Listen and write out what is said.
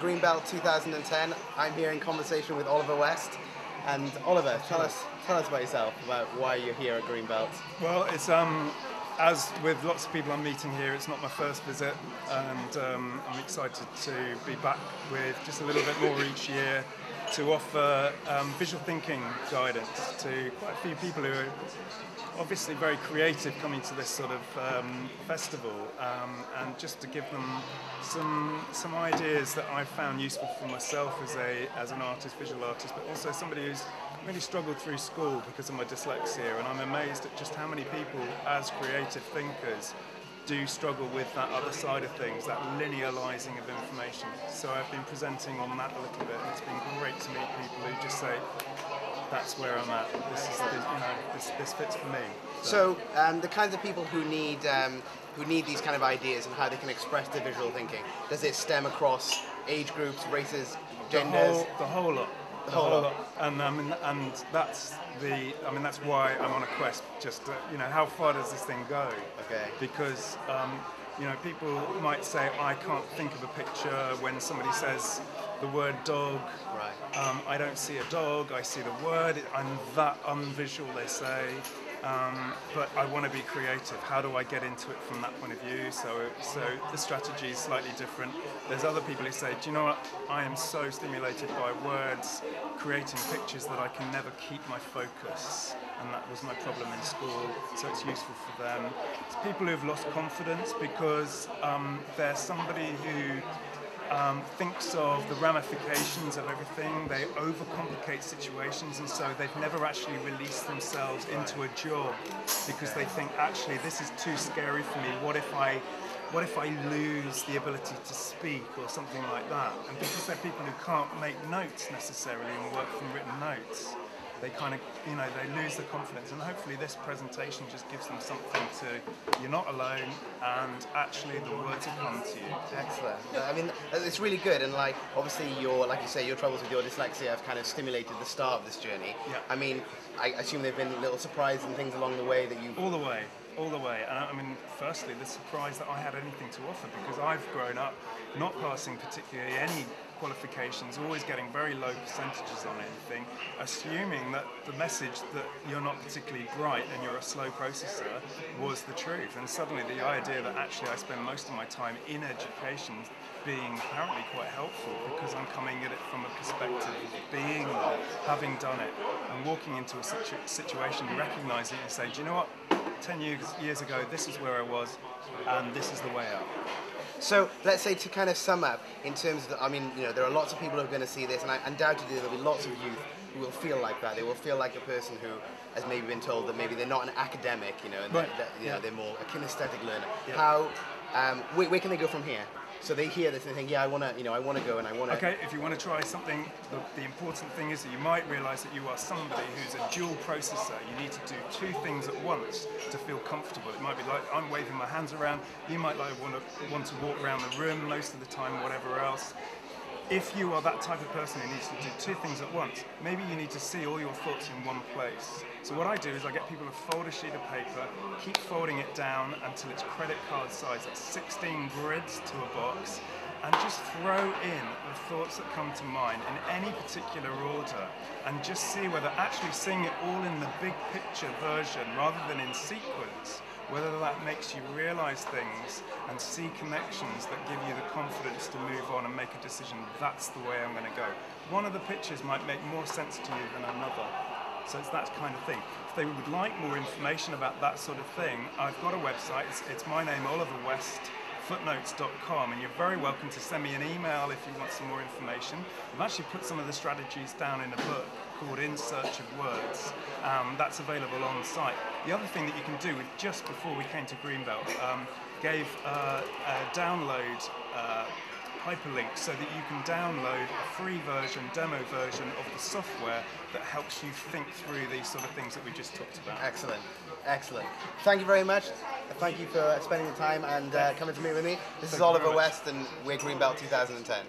Greenbelt 2010. I'm here in conversation with Oliver West. And Oliver, tell us about yourself, about why you're here at Greenbelt. Well, it's as with lots of people I'm meeting here, it's not my first visit, and I'm excited to be back with just a little bit more each year to offer visual thinking guidance to quite a few people who are obviously very creative coming to this sort of festival, and just to give them some ideas that I've found useful for myself as an artist, visual artist, but also somebody who's really struggled through school because of my dyslexia, and I'm amazed at just how many people as creative thinkers do struggle with that other side of things, that linealizing of information. So I've been presenting on that a little bit, and it's been great to meet people who just say, that's where I'm at. This is this fits for me. So the kinds of people who need these kind of ideas and how they can express their visual thinking, does it stem across age groups, races, genders? The whole lot. The whole lot. And that's that's why I'm on a quest. Just how far does this thing go? Okay. Because people might say, I can't think of a picture when somebody says the word dog. Right. I don't see a dog, I see the word. I'm that unvisual, they say. But I want to be creative. How do I get into it from that point of view? So the strategy is slightly different. There's other people who say, do you know what? I am so stimulated by words, creating pictures that I can never keep my focus. And that was my problem in school, so it's useful for them. It's people who've lost confidence because they're somebody who thinks of the ramifications of everything. They overcomplicate situations, and so they've never actually released themselves into a job because they think, actually, this is too scary for me. What if I lose the ability to speak or something like that? And because they're people who can't make notes necessarily and work from written notes, they kind of, they lose the confidence, and hopefully this presentation just gives them something to, you're not alone, and actually the words will come to you. Excellent. I mean, it's really good, and obviously like you say, your troubles with your dyslexia have kind of stimulated the start of this journey. Yeah. I mean, I assume there have been little surprises and things along the way that you... All the way. And firstly, the surprise that I had anything to offer, because I've grown up not passing particularly any qualifications, always getting very low percentages on anything, assuming that the message that you're not particularly bright and you're a slow processor was the truth. And suddenly the idea that actually I spend most of my time in education being apparently quite helpful, because I'm coming at it from a perspective of being there, having done it, and walking into a situation, recognizing it and saying, do you know what? 10 years ago, this is where I was, and this is the way up. So let's say, to kind of sum up, in terms of, there are lots of people who are going to see this, and undoubtedly there will be lots of youth who will feel like that. They will feel like a person who has maybe been told that maybe they're not an academic, and right. They're more a kinesthetic learner. Yeah. How, where can they go from here? So they hear this and they think, yeah, I want to go and I want to... Okay, if you want to try something, the important thing is that you might realise that you are somebody who's a dual processor. You need to do two things at once to feel comfortable. It might be like I'm waving my hands around. You might want to walk around the room most of the time, whatever else. If you are that type of person who needs to do two things at once, maybe you need to see all your thoughts in one place. So what I do is I get people to fold a sheet of paper, keep folding it down until it's credit card size. It's 16 grids to a box, and just throw in the thoughts that come to mind in any particular order, and just see whether actually seeing it all in the big picture version rather than in sequence, whether that makes you realise things and see connections that give you the confidence to move on and make a decision, that's the way I'm going to go. One of the pictures might make more sense to you than another. So it's that kind of thing. If they would like more information about that sort of thing, I've got a website. It's my name, Oliver West, footnotes.com, and you're very welcome to send me an email if you want some more information. I've actually put some of the strategies down in a book called In Search of Words. That's available on the site. The other thing that you can do, just before we came to Greenbelt, gave a download hyperlink so that you can download a free version, demo version of the software that helps you think through these sort of things that we just talked about. Excellent. Excellent. Thank you very much. Thank you for spending the time and coming to meet with me. This is Oliver West, and we're Greenbelt 2010.